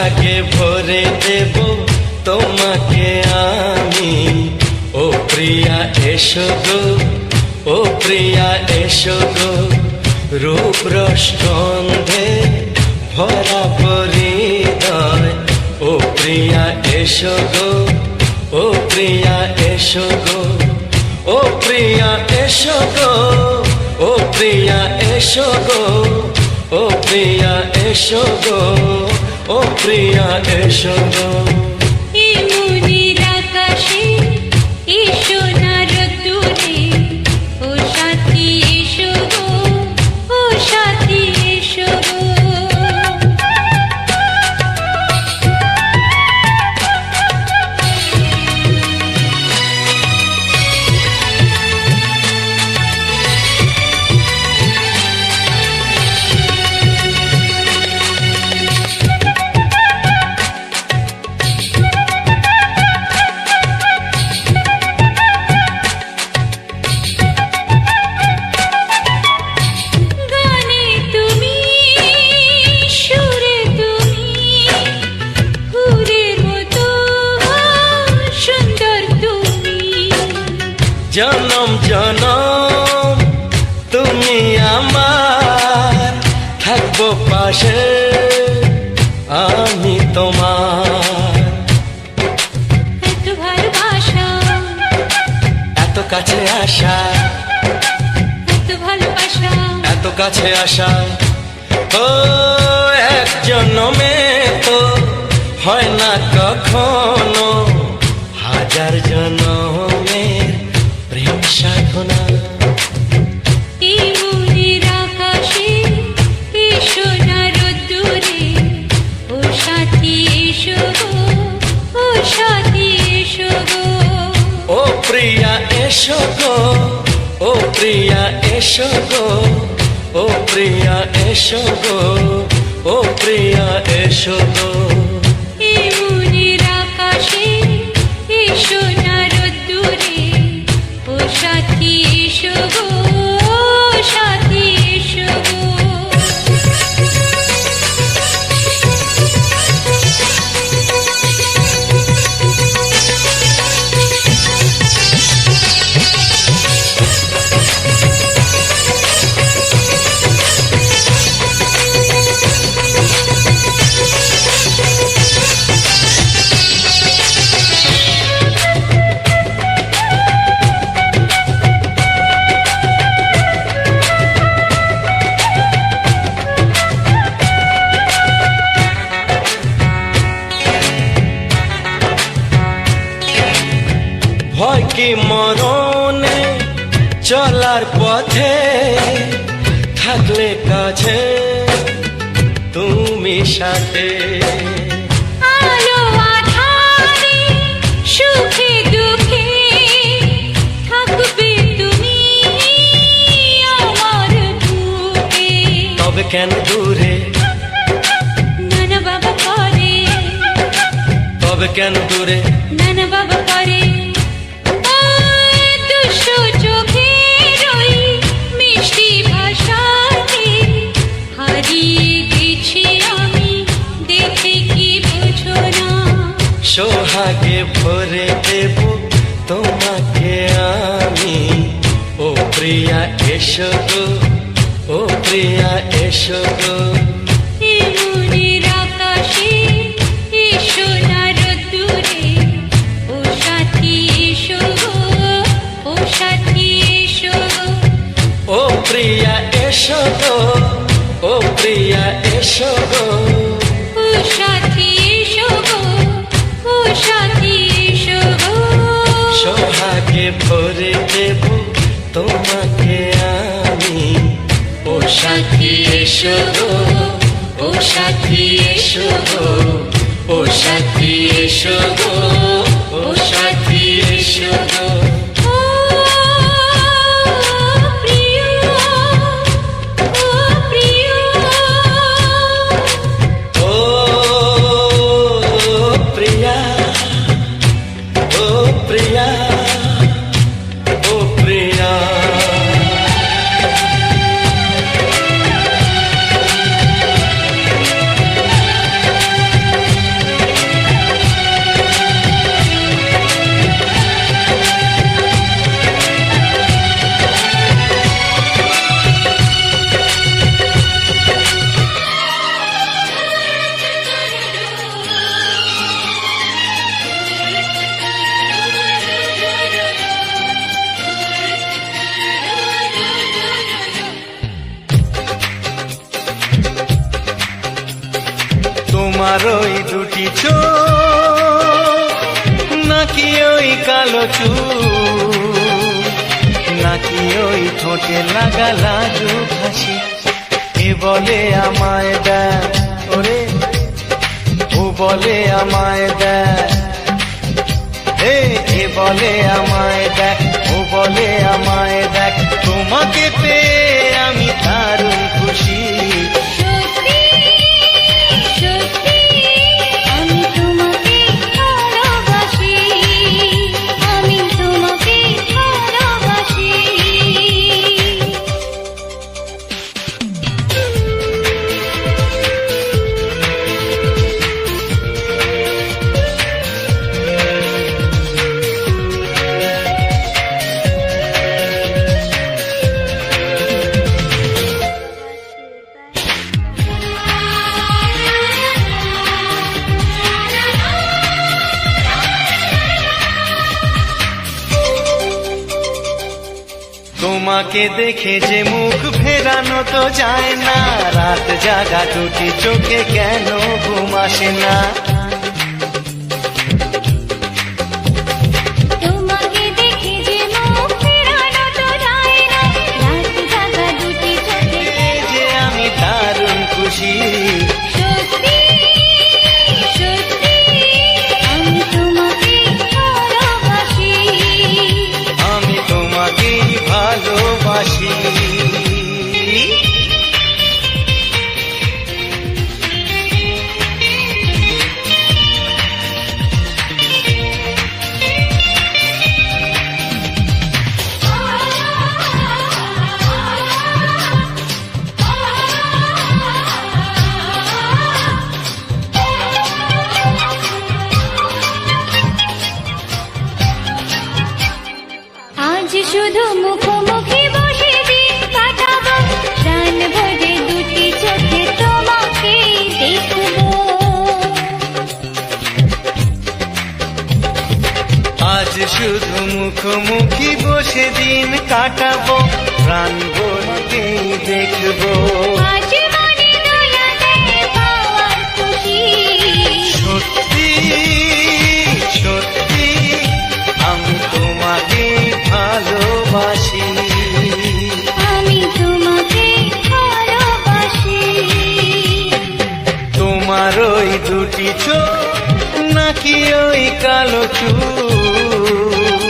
সোহাগে ভরে দেব তোমাকে আমি। ও প্রিয়া এসো গো, ও প্রিয়া এসো গো, রূপ রস গন্ধে ভরা পরিদয়। ও প্রিয়া এসো গো, ও প্রিয়া এসো গো, ও প্রিয়া এসো গো, ও প্রিয়া এসো গো, ও প্রিয়া এসো গো, ও প্রিয়া এসো গো। এই মনের আকাশে এসো না রোদ্দুরে, ও সাথী এসো গো, ও সাথী এসো গো। গানে তুমি, সুরে তুমি, ফুলের মতো সুন্দর তুমি। জনম জনম তুমি আমার, থাকবো পাশে আমি তোমার। এত ভালোবাসা, এত কাছে আসা, এত ভালোবাসা, এত কাছে আসা, ও এক জন্মে তো হয় না কখনো, হাজার জন্মের প্রেম সাধনা। এই মনের আকাশে এসো না রোদ্দুরে, ও সাথী এসো গো, ও সাথী এসো গো। ও প্রিয়া এসো গো, ও প্রিয়া এসো গো, ও প্রিয়া এসো গো, ও প্রিয়া এসো গো। এই মনের আকাশে এসো না রোদ্দুরে, ও সাথী এসো গো, ও সাথী এসো গো। ভয় কি মরণে চলার পথে, থাকলে কাছে তুমি সাথে। আলো আঁধারে, সুখে দুঃখে, থাকবে তুমি আমার বুকে। তবে কেন দূরে, নানা বাবা করে, তবে কেন দূরে, নানা বাবা করে। ওই দুষ্টু চোখের ওই মিষ্টি ভাষাতে হারিয়ে গেছি আমি, দেখে কি বোঝো না। সোহাগে ভরে দেব তোমাকে আমি। ও প্রিয়া এসো গো, ও প্রিয়া এসো গো। এই মনের আকাশে এসো না রোদ্দুরে, ও সাথী এসো গো, ও সাথী এসো গো। ও প্রিয়া এসো গো, ও প্রিয়া এসো গো। ও সাথী এসো গো, ও সাথী এসো গো। সোহাগে ভরে দেব তোমাকে আমি। ও সাথী এসো গো, ও সাথী এসো গো, ও সাথী এসো গো, ও সাথী এসো গো। ও প্রিয়, ও প্রিয়, ও প্রিয়া, ও প্রিয়া, ও প্রিয়া। তোমার ওই দুটি চোখ নাকি ওই কালো চুল নাকি ওই ঠোঁটে লাগা লাজুক হাসি এ বলে আমায় দেয় ওরে ও বলে আমায় দেয় এ বলে আমায় দেখ ও বলে আমায় দেখ তোমাকে পেয়ে আমি দারুণ খুশি সত্যি সত্যি আমি তোমাকে ভালোবাসি আমি তোমাকে ভালোবাসি তোমাকে দেখে যে মুখ ফেরানো তো যায় না রাত জাগা দুটি চোখে কেন ঘুম আসে না তোমাকে দেখে যে মুখ ফেরানো তো যায় না রাত জাগা দুটি চোখে এই যে আমি দারুণ খুশি সত্যি সত্যি আমি তোমাকে ভালোবাসি আমি তোমাকেই ভালোবাসি আজ শুধু মুখোমুখি বসে দিন কাটাবো প্রাণ ভরে দুটি চোখে তোমাকে দেখবো আজ শুধু মুখোমুখি বসে দিন কাটাবো প্রাণ ভরে দেখবো আজ মনে দোলা দেয় পাওয়ার খুশি সত্যি সত্যি আমি তোমাকে ভালোবাসি আমি তোমাকে ভালোবাসি তোমার ওই দুটি চোখ নাকি ওই কালো চুল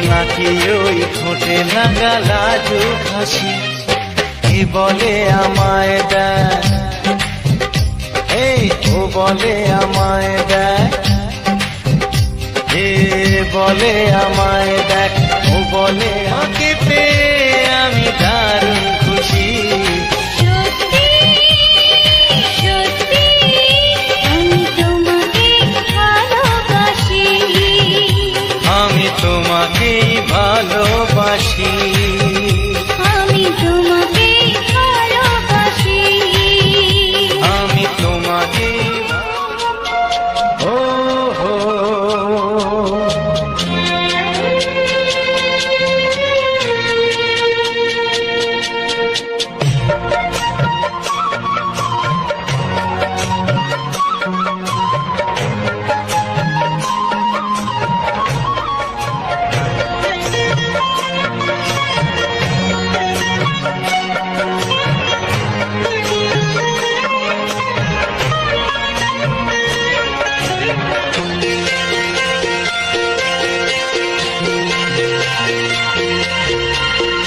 নাকি ওই ঠোঁটে লাগা লাজুক হাসি এ বলে আমায় দেয় এই ও বলে আমায় দেয় এ বলে আমায় দেখ ও বলে আমাকে পেয়ে আমি দারুণ খুশি সত্যি সত্যি আমি তোমাকে ভালোবাসি আমি তোমাকেই ভালোবাসি আমি তোমাকে ভালোবাসি আমি তোমাকে ও হো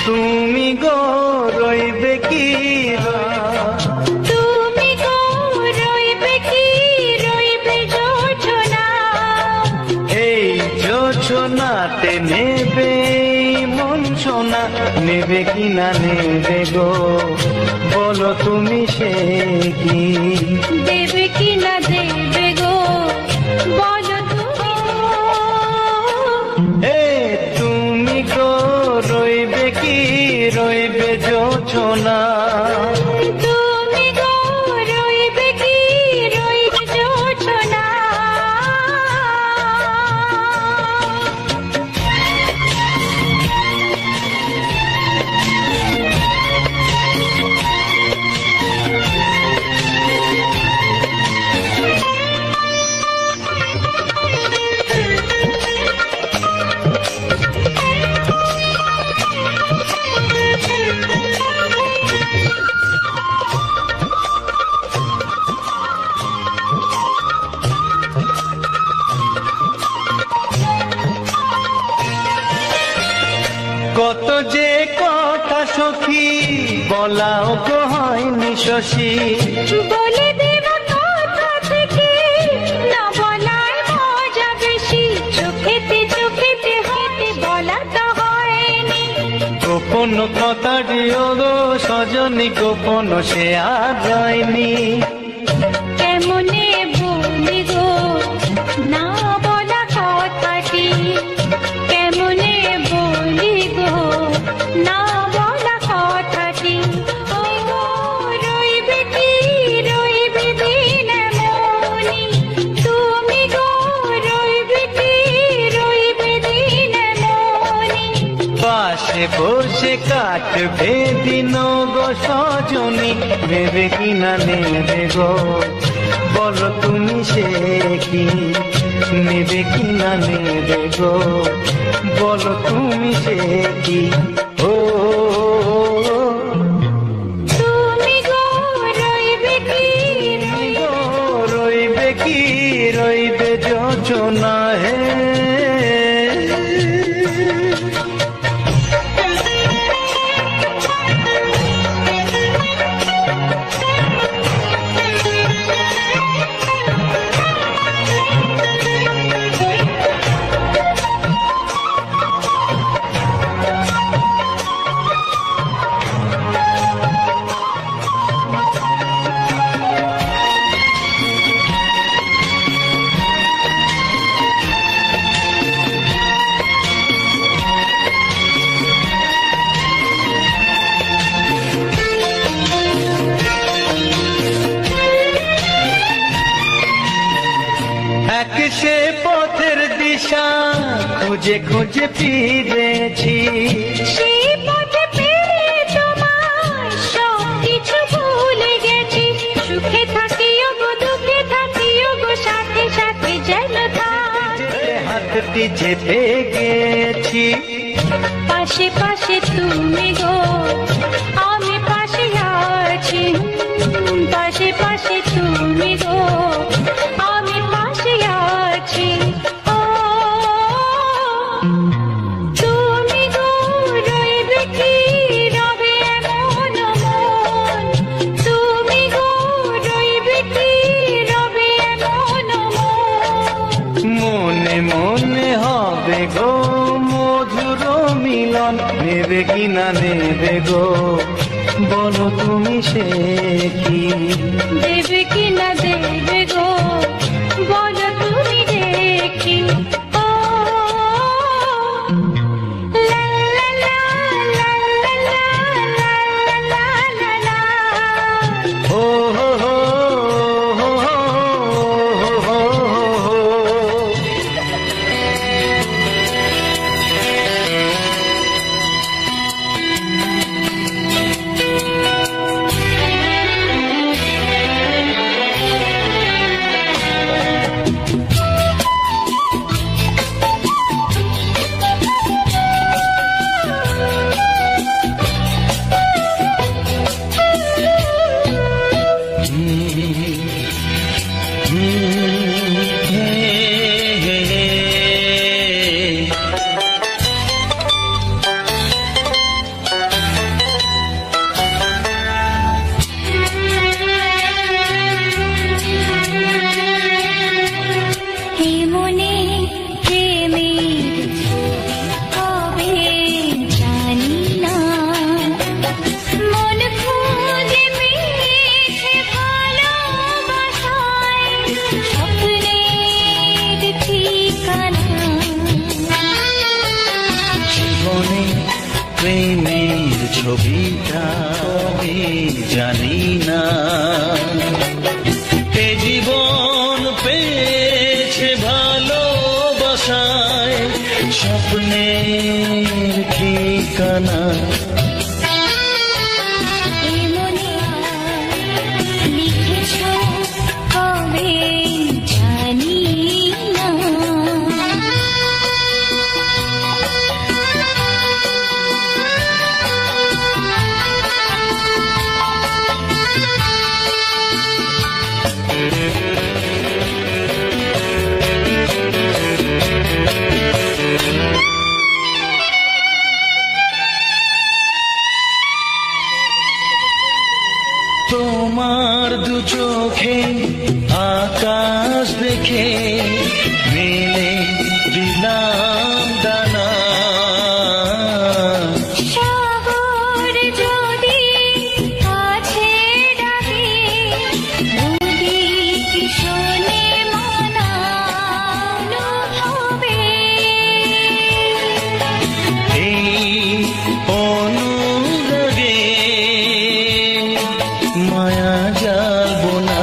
তুমি গো রইবে কি তুমি গো রইবে কি রইবে যোছনা এই যোছনাতে নেবে মন সোনা নেবে কি না নেবে গো বলো তুমি সে কি দেবে কি না দেবে গো বলো তুমি এ তুমি গো রইবে কি রইবে যোছনা তুমি গো রইবে কি রইবে যোছনা শশী বলে দেব কথা থেকে, না বলার মজা বেশি। চোখেতে চোখেতে হাতে বলা তো হয়নি। গোপন কথাটি গো সজনী, গোপন সে আর যায়নি। কেমনে বলি গো না বলা কথাটি, কেমনে বলি গো না বলা কথাটি। ও গো রইবে কি রইবে দিন মনি, তুমি গো রইবে কি রইবে দিন মনি। পাশে বসে কাটবে দিন গো সজনী, নেবে কি না নেবে গো বলো তুমি সে কি, নেবে কি না নেবে গো বলো তুমি সে কি। ও তুমি গো রইবে কি গো রইবে কি রইবে যোচনা হে। এক সে পথের দিশা খুঁজে খুঁজে ফিরেছি, সেই পথে পেয়ে তোমার সব কিছু ভুলে গেছি। সুখে থাকিও গো দুঃখে থাকিও গো সাথে সাথে যেন থাক। হাতটি চেপে গেছি, পাশে পাশে তুমি গো আমি পাশে আছি। পাশে পাশে তুমি গো আমি পাশে আছি। ও তুমি গো রইবে কি রবে এমন মন, তুমি গো রইবে কি রবে এমন মন। মনে মনে হবে গো মধুর মিলন, নেবে কি না নেবে গো বলো তুমি সে কি, দেবে কি না দেবে গো বলো তুমি দেখি। ও লা লা লা লা লা লা লা লা লা। ও হো হো হো হো হো হো। হে মনে প্রেমের হবে জানি না, মন খুঁজে পেয়েছে ভালোবাসায় স্বপ্নের ঠিকানা। জীবনে প্রেমের ছবিটা আমি জানি না, এ জীবন পেয়েছে ভালোবাসায় স্বপ্নের ঠিকানা। এ মনে লিখেছ কবে জানি না। তোমার দু চোখে আকাশ দেখে মেলে দিলাম দানা। সাগর যদি কাছে ডাকে, নদী কি শোনে মনানো হবে। এই অনুরাগে মায়া জ্বালবো না।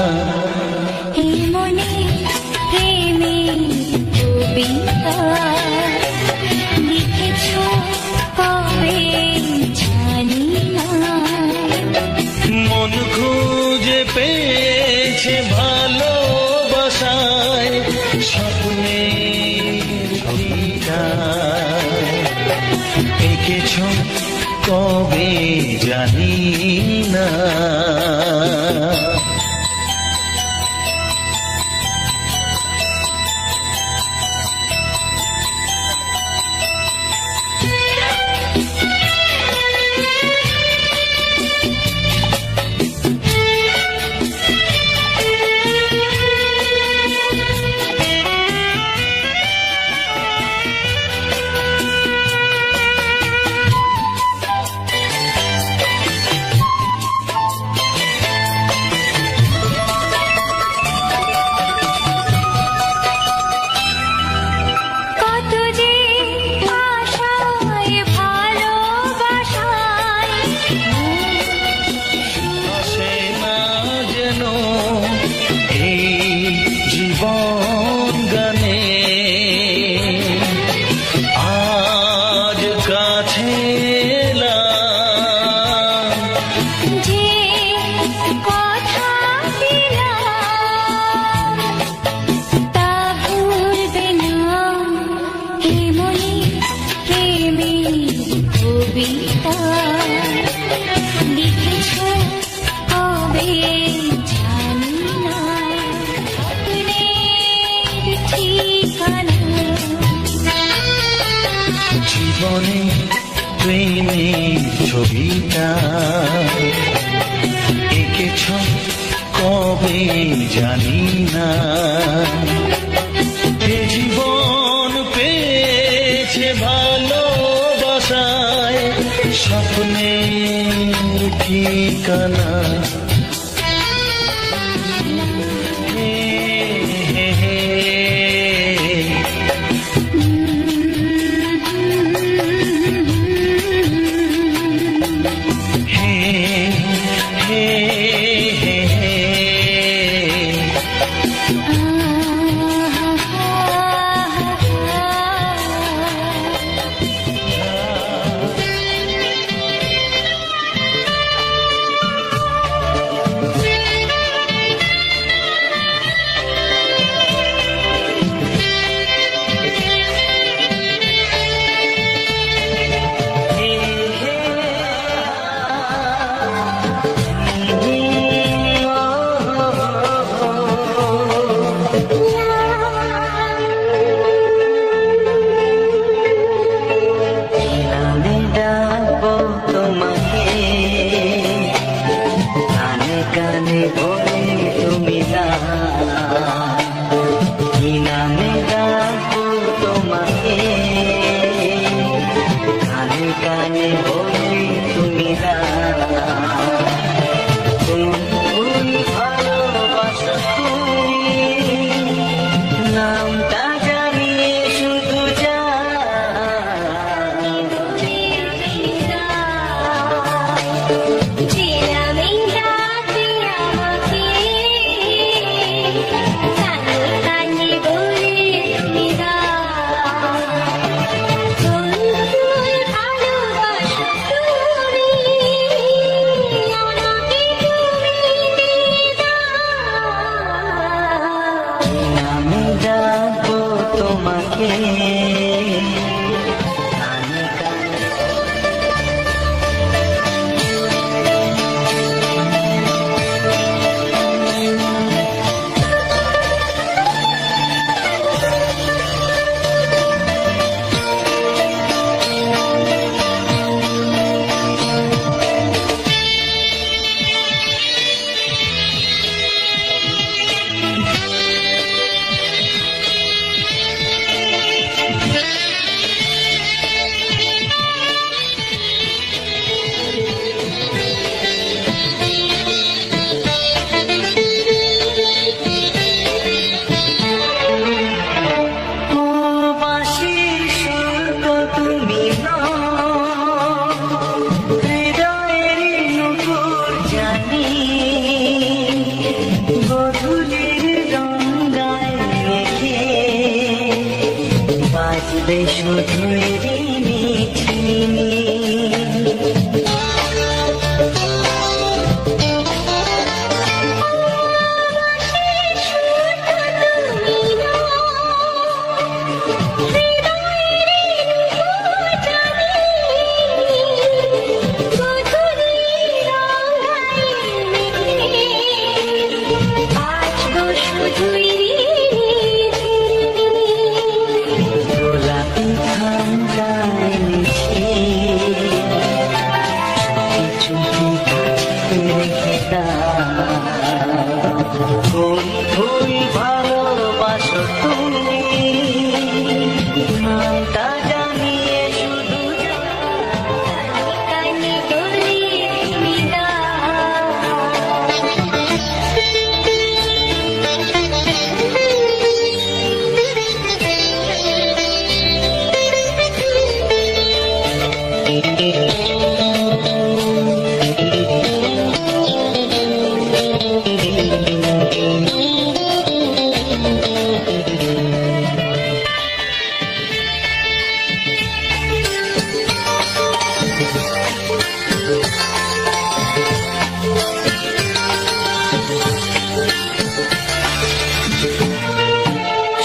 এই মনে প্রেমে কবিতা লিখেছ কবে জানি না। মন খুঁজে পেয়েছে ভালোবাসায় স্বপ্নের ছবিটা এঁকেছ কবে জানি না। কত যে আশায় ভালোবাসায় আসে না যেন এই জীবন গানে। আজ কাছে এলাম, যে কথা দিলাম তা ভুলবে না। এ মনে প্রেমে কবিতা লিখেছ কবে জানি না। স্বপ্নের ঠিকানা জীবনে প্রেমের ছবিটা এঁকেছ কবে জানি না। এ জীবন পেয়েছে ভালোবাসায় স্বপ্নের ঠিকানা। হে হে হে হে হে হে হে। আমি ডাকবো তোমাকে, কানে কানে বলে তুমি না। কি নামে ডাকবো তোমাকে, কানে কানে বলে তুমি না। তুমি ভালোবাসা তুমি নামটা জানিয়ে শুধু যা। আমাকে কানে কানে বলে আসবে শুধুই রিমিঝিমি। গোলাপি ঠান্ডায় মিশে চুপি কাছে রেখে দাও। কোন ভুল ভালোবাসো তুমি, নামটা জানিয়ে শুধু কানে বলে তুমি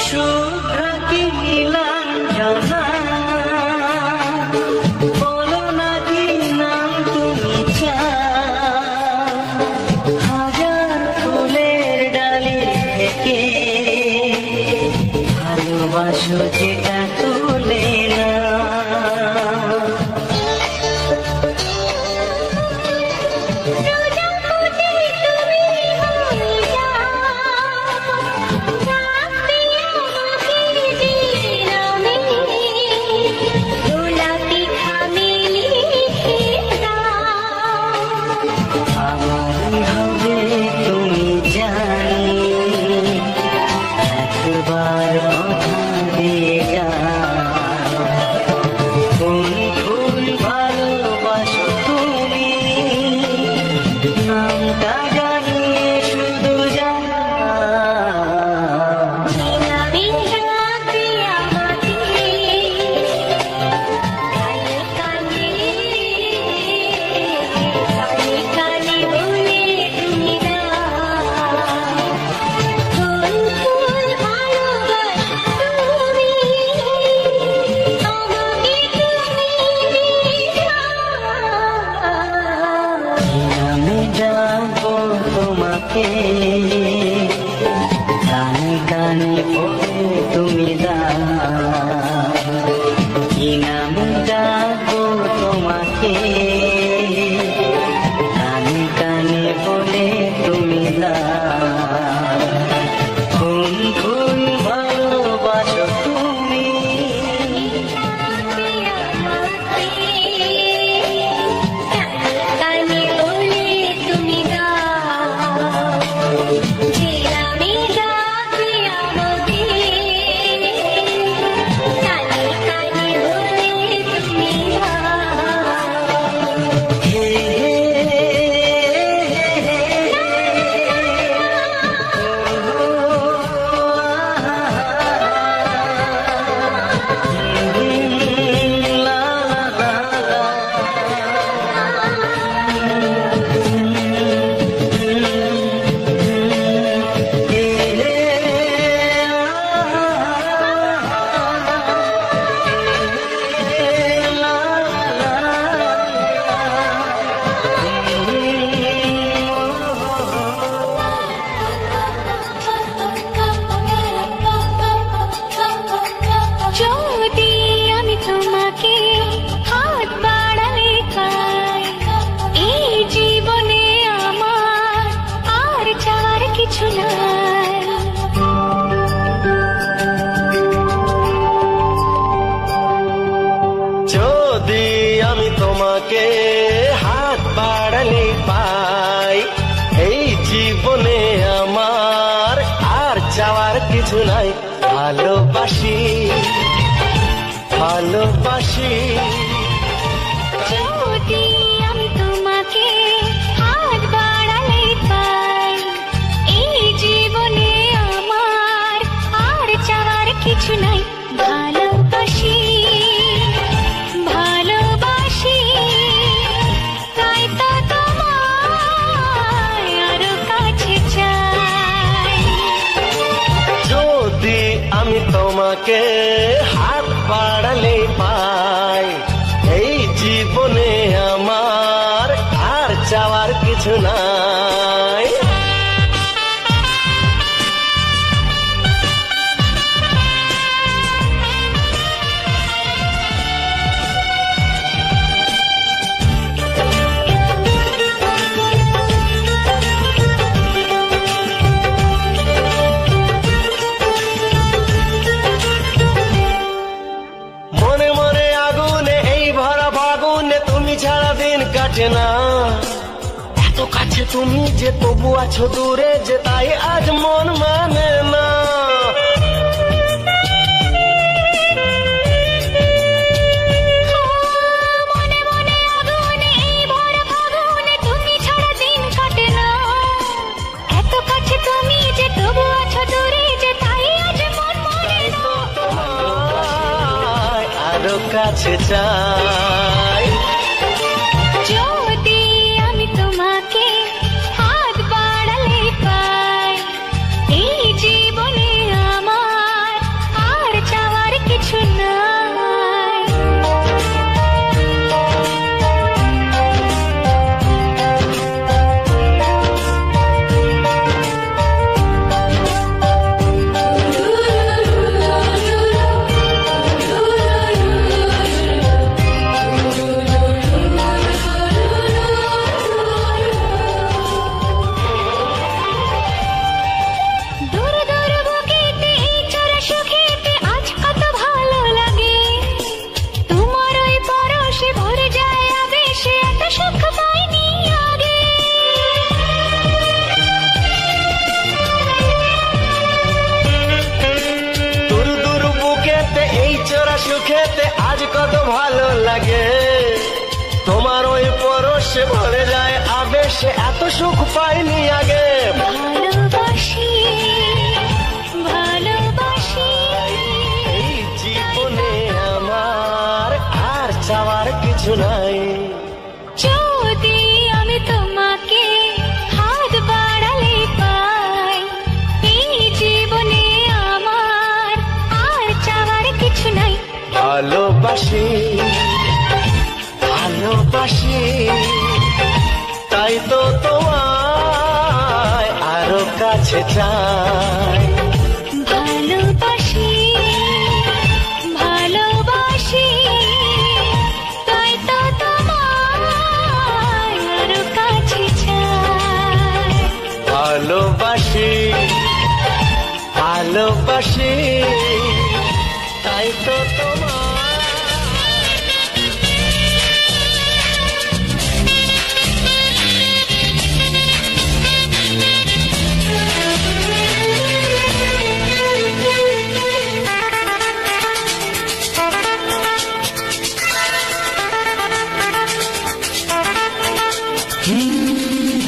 শুভ্র কি নীলাঞ্জনা, বলো না কি নাম তুমি চাও। হাজার ফুলের ডালি থেকে ভালোবাসো যেটা তুলে না। গোলাপি খামে লিখে দাও। আমারই হবে তুমি জানি, একবার কথা দিয়ে যাও। কোন ফুল ভালোবাসো তুমি, নামটা জানিয়ে শুধু যাও। আমি রাতে আমাকে কানে কানে কানে বলে তুমি দাও। কোন ফুল ভালোবাসো তুমি, আমাকে তুমি দাও। আমি যাবো তোমাকে, কানে কানে বলে তুমি দাও। কি নাম যাবো তোমাকে, কানে কানে বলে তুমি দাও। কোন ফুল ভালোবাসো তুমি, কানে বলে তুমি দাও। আমি ডাকি আমাকে কানে কানে বলে তুমি দাও। হে যদি আমি তোমাকে হাত বাড়ালে পাই, এই জীবনে আমার আর চাওয়ার কিছু নাই। যদি আমি তোমাকে হাত বাড়ালে পাই, এই জীবনে আমার আর চাওয়ার কিছু নাই। ভালোবাসি ভালোবাসি যদি আমি তোমাকে হাত বাড়ালে পাই, এই জীবনে আমার আর চাওয়ার কিছু নাই। ভালোবাসি তোমাকে হাত বাড়ালে পাই, এই জীবনে আমার আর চাওয়ার কিছু নাই। মনে মনে আগুনে এই ভরা ফাগুনে তুমি ছাড়া দিন কাটে না, এত কাছে তুমি যে তবু আছো দূরে যে তাই আজ মন মানে না। মনে মনে আগুনে এই ভরা ফাগুনে তুমি ছাড়া দিন কাটে না, এত কাছে তুমি যে তবু আছো দূরে যে তাই আজ মন মানে না। তোমায় আরো কাছে চাই, যদি আমি তোমাকে হাত বাড়ালে পাই, এই জীবনে আমার আর চাওয়ার কিছু নাই। দূর দূর বুকেতে এই চোরা সুখেতে আজ কত ভালো লাগে, তোমার ওই পরশে ভরে যায় আবেশে এত সুখ পাইনি আগে। দূর দূর বুকেতে এই চোরা সুখেতে আজ কত ভালো লাগে, তোমার ওই পরশে ভরে যায় আবেশে এত সুখ পাইনি আগে। ভালোবাসি ভালোবাসি, এই জীবনে আমার আর চাওয়ার কিছু নাই, যদি আমি তোমাকে হাত বাড়ালে পাই, এই জীবনে আমার আর চাওয়ার কিছু নাই। ভালোবাসি ভালোবাসি, তাই তো তোমায় আরো কাছে চাই। ভালোবাসি ভালোবাসি, তাই তো তোমায় আরো কাছে চাই। ভালোবাসি ভালোবাসি, তাই তো তোমার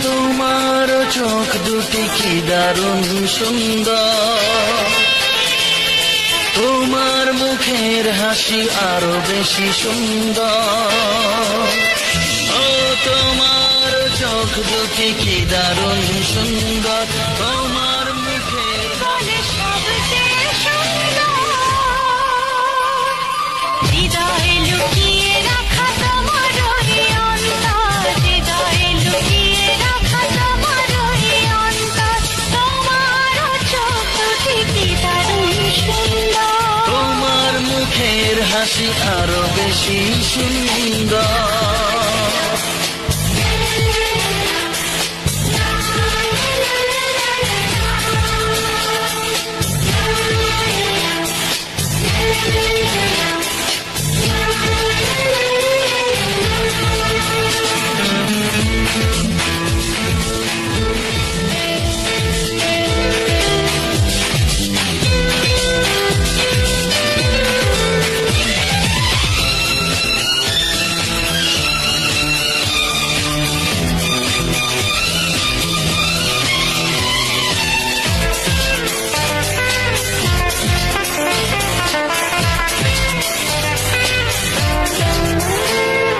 তোমার চোখ দুটি কি দারুণ সুন্দর, তোমার মুখের হাসি আরো বেশি সুন্দর। ও তোমার চোখ দুটি কি দারুণ সুন্দর, তোমার মুখের বলে সবচেয়ে সুন্দর, হৃদয়ে লুকিয়ে রাখা তোমার ওই অন্তর, হৃদয়ে লুকিয়ে রাখা তোমার ওই অন্তর, তোমার চোখ দুটি কি দারুণ সুন্দর। তোমার মুখের হাসি আরো বেশি সুন্দর।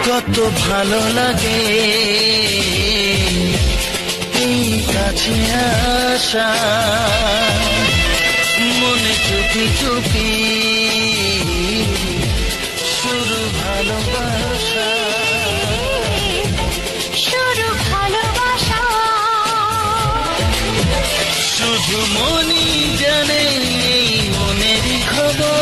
কত ভালো লাগে এই কাছে আসা, মনে চুপি চুপি শুরু ভালোবাসা, শুরু ভালোবাসা। শুধু মনই জানে এই মনেরই খবর,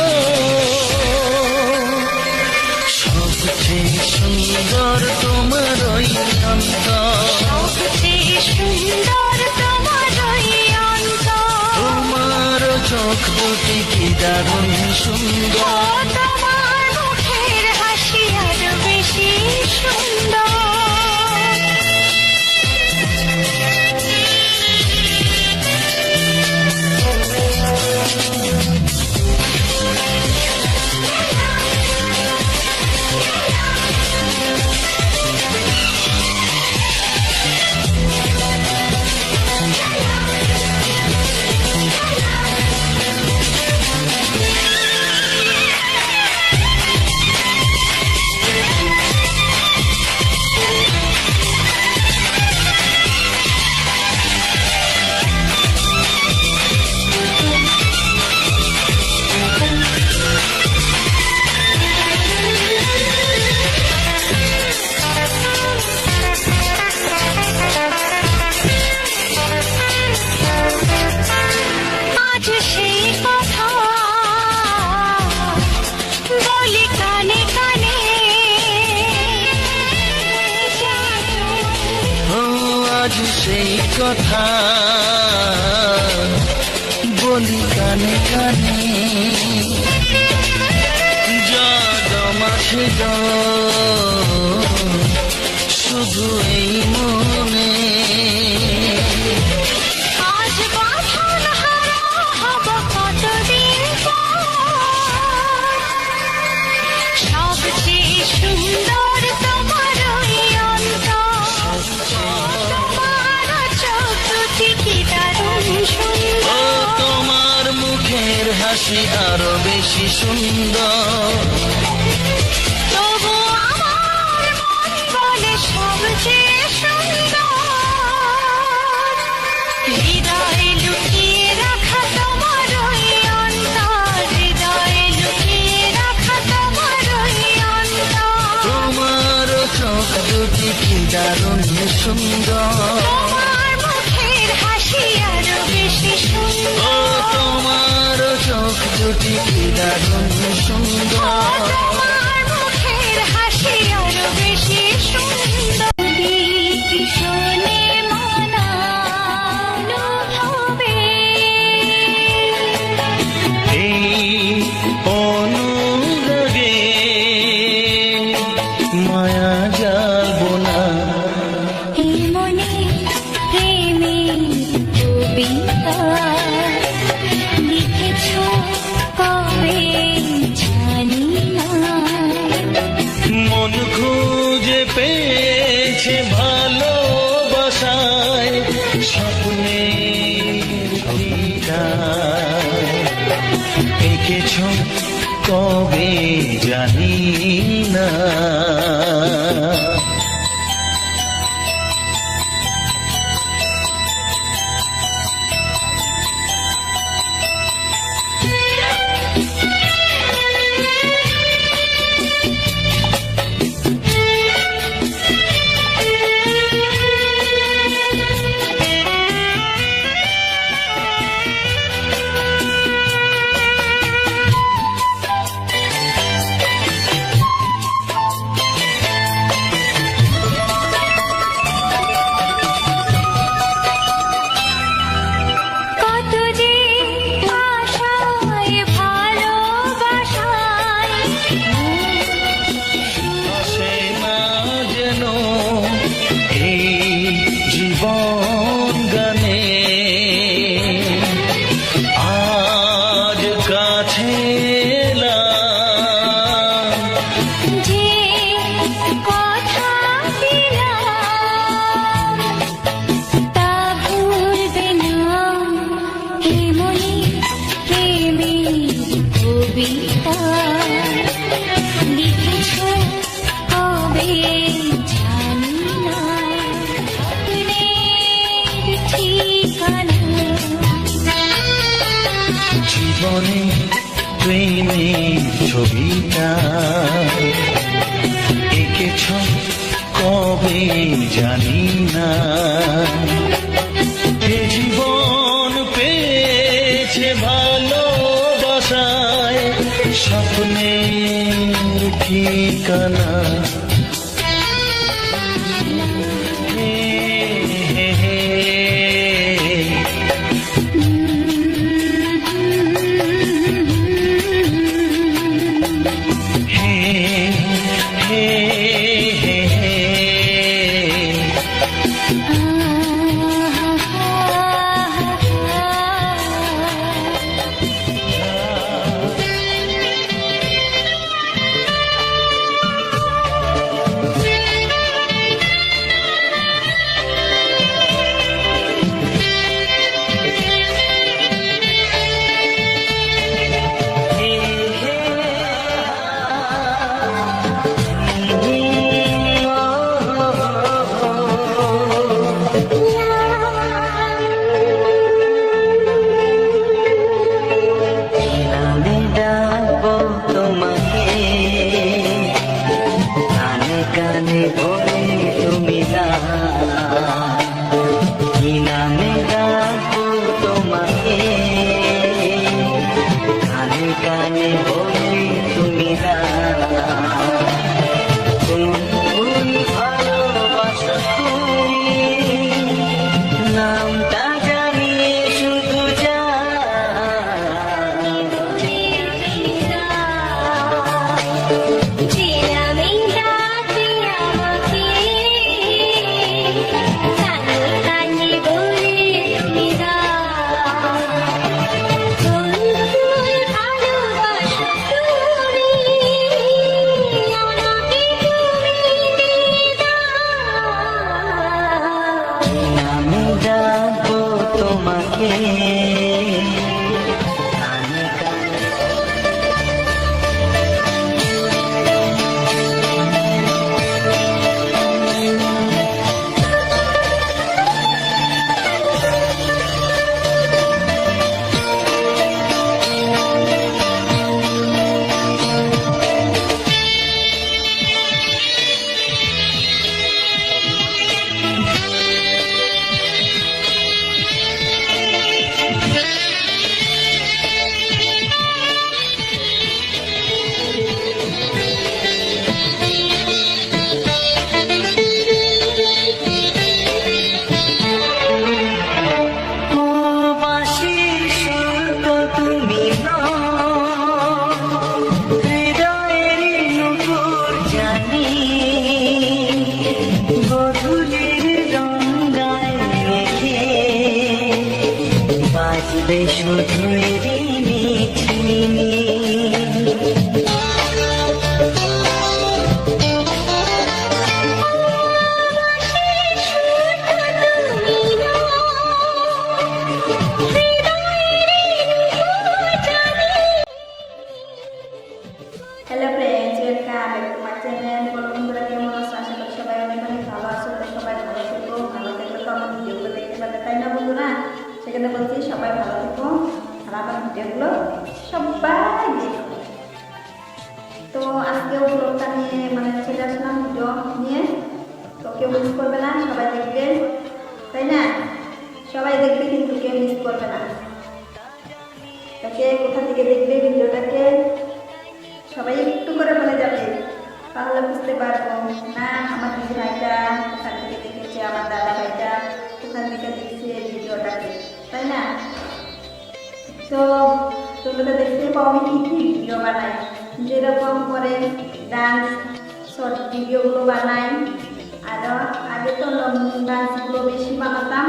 সবচেয়ে সুন্দর তোমার ওই অন্তর, সবচেয়ে সুন্দর তোমার ওই অন্তর। তোমার চোখ দুটি কি দারুণ সুন্দর, তোমার মুখের হাসি আরো বেশি সুন্দর। আজ সেই কথা বলি কানে কানে, ও আজ সেই কথা বলি কানে কানে, মাঝে শুধু এই মনে, আজ বাঁধন হারা হব কতদিন পর। সবচেয়ে সুন্দর তোমার ওই অন্তর, তোমার চোখ দুটি কি দারুণ ও সুন্দর। তোমার মুখের হাসি আরো বেশি সুন্দর, তবু আমার মন বলে সবচেয়ে সুন্দর। হৃদয়ে লুকিয়ে রাখা তোমার ওই অন্তর, হৃদয়ে লুকিয়ে রাখা তোমার ওই অন্তর। তোমার চোখ দুটি কি দারুণ সুন্দর, তোমার মুখের হাসি আরো বেশি ও সুন্দর। তোমার চোখ দুটি কি দারুণ সুন্দর। তোমার মুখের হাসি আরো বেশি সুন্দর। গীত শোনে মন হবে, এই অনুরাগে মায়া যাবো না, এই মনে প্রেমের কবিতা লিখেছ কবে জানি না। মন খুঁজে পেয়েছে ভালোবাসায় স্বপ্নের কবিতায়, এঁকেছ কবে জানি না। জীবনে প্রেমের ছবিটা এঁকেছ কবে জানি না, এ জীবন পেয়েছে ভালোবাসায় স্বপ্নের ঠিকানা। কানে বলে তুমি না, কি নামে ডাকবো তোমাকে, কানে কানে বলে তুমি না, কোন ভালোবাসা তুমি নামটা জানি শুধু যা নামে ডাকবো তোমাকে, কানে কানে। Hello friends, welcome back to my channel. বন্ধুরা কেমন আছো? আশা করি সবাই অনেক অনেক ভালো আছো। সবাই ভালো থেকো, ভালো থাকলে তো আমার ভিডিওগুলো দেখতে পাবে, তাই না বন্ধুরা? সেখানে বলছি সবাই ভালো থেকো আর আমার ভিডিওগুলো সবাই দেখো। তো আজকেও ব্লগটা নিয়ে চলে আসলাম ভিডিও নিয়ে। তো কেউ মিস করবে না, সবাই দেখবে, তাই না? সবাই দেখবে কিন্তু কেউ মিস করবে না। তো কে কোথা থেকে দেখবে ভিডিওটাকে সবাই একটু করে বলে যাবে, তাহলে বুঝতে পারবো না আমার দিদি ভাইটা ওখান থেকে দেখেছে, আমার দাদা ভাইটা ওখান থেকে দেখছে ভিডিওটাকে, তাই না? তো তোমরা দেখতে পাও আমি কী কী ভিডিও বানাই, যেরকম করে ডান্স শর্ট ভিডিওগুলো বানাই। আর আগে তো লং ডান্সগুলো বেশি বানাতাম,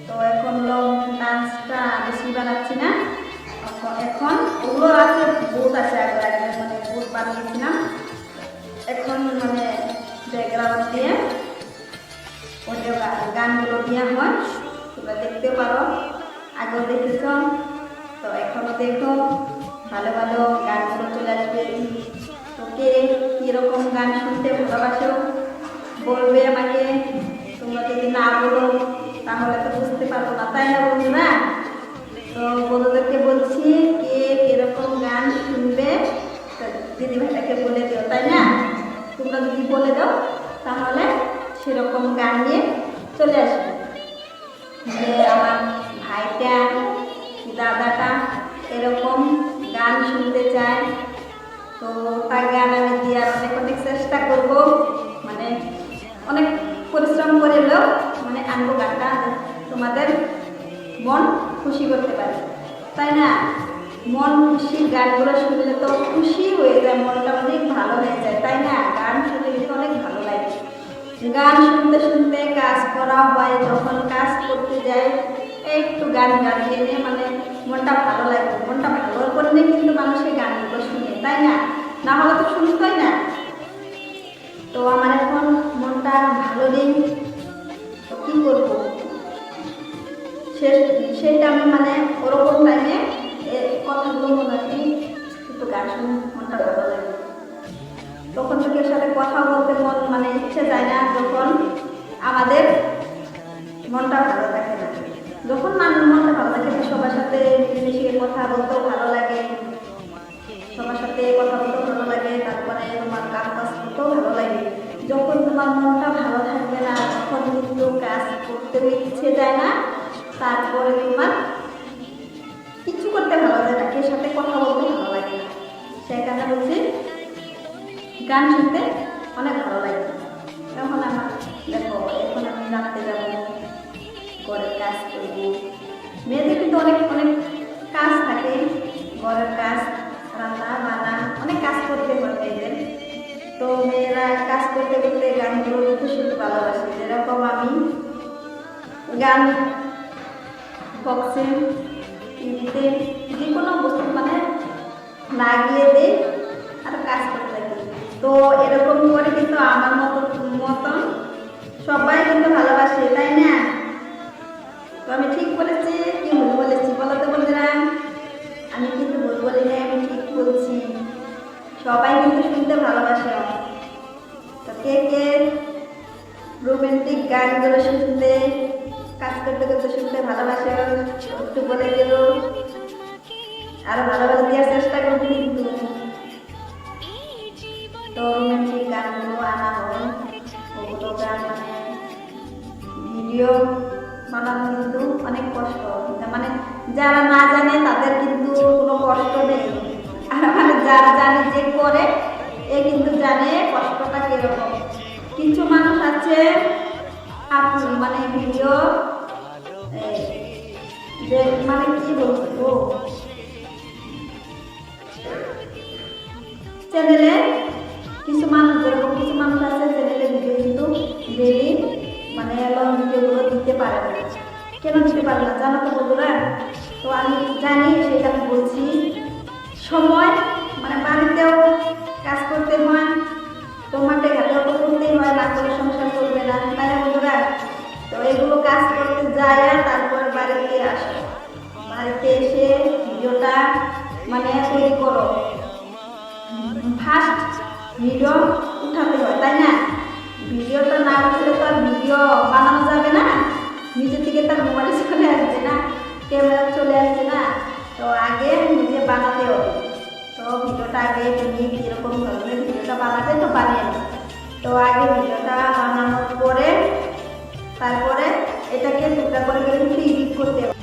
তো এখন লং ডান্সটা বেশি বানাচ্ছি না। এখন ওগুলো আছে, বহুত আছে, আগে বহুত বানিয়েছিলাম। এখন ব্যাকগ্রাউন্ড দিয়ে অডিও গানগুলো দেওয়া হয়, তোমরা দেখতে পারো, আগেও দেখেছ। তো এখনও দেখো, ভালো ভালো গানগুলো চলে আসবে। তো কে কীরকম গান শুনতে ভালোবাসো বলবে আমাকে। তোমরা যদি না বলো তাহলে তো বুঝতে পারবো না, তাই না বন্ধুরা? তো বন্ধুদেরকে বলছি একটু বলে দিও, তাই না? তোমরা যদি বলে দাও তাহলে সেরকম গান নিয়ে চলে আসবে যে আমার ভাইটা কি দাদাটা এরকম গান শুনতে চায়। তো তার গান আমি দেওয়ার অনেক অনেক চেষ্টা করব, মানে অনেক পরিশ্রম করে হলেও মানে আনবো গানটা তোমাদের মন খুশি করতে পারে, তাই না? মন খুশির গানগুলো শুনলে তো খুশি হয়ে যায়, মনটা অনেক ভালো হয়ে যায়, তাই না? গান শুনলে কিন্তু অনেক ভালো লাগে। গান শুনতে শুনতে কাজ করা হয়, যখন কাজ করতে যাই একটু গান গাইয়ে নিয়ে মানে মনটা ভালো লাগে। মনটা ভালো করলে কিন্তু মানুষের গানগুলো শুনে, তাই না? না হলে তো শুনতোই না। তো আমার এখন মনটা ভালো নেই, তো কী করবো? সেটা আমি মানে ওরকম টাইমে কথাগুলো মনে হয় একটু গান শুনে মনটা ভালো লাগে। তখন তো কেউ সাথে কথা বলতে মন মানে ইচ্ছে যায় না, যখন আমাদের মনটা ভালো থাকে না। যখন মনটা ভালো থাকে সবার সাথে মিলেমিশে কথা বলতেও ভালো লাগে, সবার সাথে কথা বলতেও ভালো লাগে, তারপরে তোমার কাজ করতেও ভালো লাগে। যখন তোমার মনটা ভালো থাকবে না তখন কিন্তু কাজ করতেও ইচ্ছে যায় না, তারপরে তোমার কিছু করতে ভালো লাগে না, কেউ সাথে কথা বলতে ভালো লাগে না। সেই কারণে বলছি গান শুনতে অনেক ভালো লাগে। তখন আমার দেখো এখন আমি রাখতে যাবো, ঘরের কাজ করবো। মেয়েদের কিন্তু অনেক অনেক কাজ থাকে, ঘরের কাজ, রান্না বান্না অনেক কাজ করতে হয় মেয়েদের। তো মেয়েরা কাজ করতে করতে গানগুলো একটু শুনতে ভালোবাসে। যেরকম আমি গান বক্সে টিভিতে যে কোনো বস্তু মানে লাগিয়ে দিই আর কাজ করতে থাকি। তো এরকম করে কিন্তু আমার মতন সবাই কিন্তু ভালোবাসে, তাই না? তো আমি ঠিক বলেছি কি ভুল বলেছি বলো তো বন্ধুরা? আমি কিন্তু ভুল বলি না, আমি ঠিক বলছি। সবাই কিন্তু শুনতে ভালোবাসে। তো কে কে রোমান্টিক গানগুলো শুনতে কাজ করতে করতে শুনতে ভালোবাসে একটু বলে দিল, আরো ভালো ভালো দেওয়ার চেষ্টা করবো কিন্তু। তো রোমান্টিক গানগুলো আনা হয়, ওগুলো গান মানে ভিডিও বানানো কিন্তু অনেক কষ্ট, মানে যারা না জানে তাদের কিন্তু কোনো কষ্ট নেই, আর মানে যারা জানে যে করে এ কিন্তু জানে কষ্টটা কিরকম। কিছু মানুষ আছে মানে ভিডিও যে মানে কি বলবো চ্যানেলে কিছু মানুষ, যেরকম কিছু মানুষ আছে চ্যানেলে ভিডিও কিন্তু ডেইলি মানে লং ভিডিওগুলো দিতে পারে না। কেন দিতে পারে না জানো তো বন্ধুরা? তো আমি জানি, সেটা আমি বলছি। সময় মানে বাড়িতেও কাজ করতে হয়, তোমাকে ঘাটেও তো করতেই হয়, না করে সংসার করবে না, তাই না বন্ধুরা? তো এগুলো কাজ করতে যায় তারপর বাড়িতে আসো, বাড়িতে এসে ভিডিওটা মানে তৈরি করো, ফার্স্ট ভিডিও উঠাতে হয়, তাই না? ভিডিওটা না উঠলে তো আর ভিডিও বানানো যাবে না, নিজে থেকে তার মোবাইলে চলে আসবে না, ক্যামেরা চলে আসবে না। তো আগে নিজে বানাতে হবে। তো ভিডিওটা আগে তুমি কীরকম ধরনের ভিডিওটা বানাবে তো বানিয়ে নাও। তো আগে ভিডিওটা বানানোর পরে তারপরে এটাকে টুকরা করে কিন্তু এডিট করতে হবে।